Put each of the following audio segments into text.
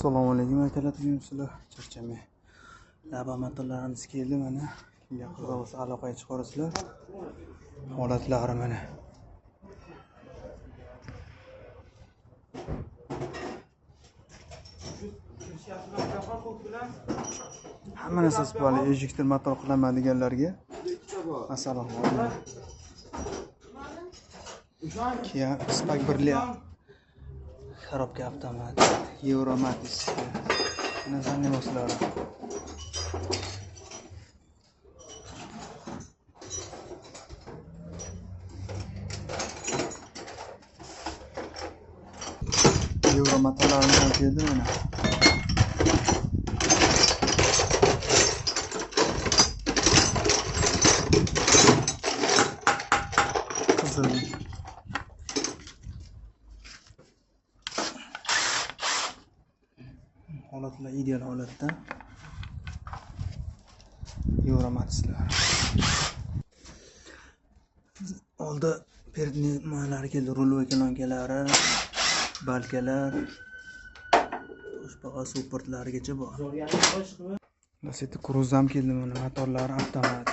Assalomu alaykum akalar, sizlar charchamay. Laba motorlarimiz keldi mana. Kimga qiziq bo'lsa aloqaga chiqarsizlar. Holatlari mana. Hamma narsasi bor. Ejiktir motor qilaman deganlarga masalan bor. Kia Spark 1 коробка avtomat, Euromatis. Nazarni boslar. Euromotorlardan keldi mana. Qizil. Holatlar ideal holatda. Euromatislar. Oldi pernimalari keldi, rul ekanlari, balkalar, boshqa supportlarigacha bor. Lasetti Cruz ham keldi mana, motorlari avtomat.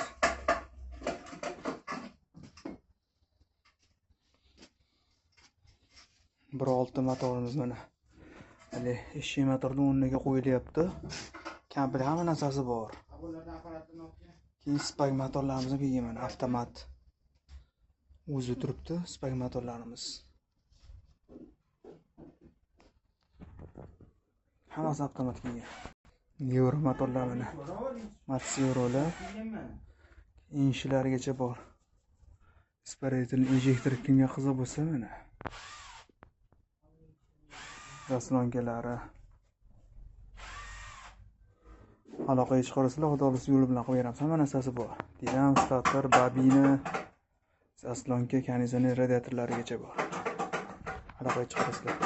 Bir olti motorimiz mana. Hali eshik motorni o'rniga qo'yilyapti. Komplet hamma narsasi bor. Keyin Spark motorlarimiz kelgan mana, avtomat. O'zi turibdi Spark motorlarimiz. Hammasi avtomat kelgan. Euro motorlar mana. Max Eurolar. Inshilarigacha bor. Aspiratorni injektor kimga qiziq bo'lsa mana. Zaslonkalari. Aloqaga chiqarsizlar, xudo xohlasa yo'l bilan qo'yib beramiz. Hamma narsasi bor. Dilam, starter, babina, zaslonka, konditsioner, radiatorlarigacha bor. Aloqaga chiqarsizlar.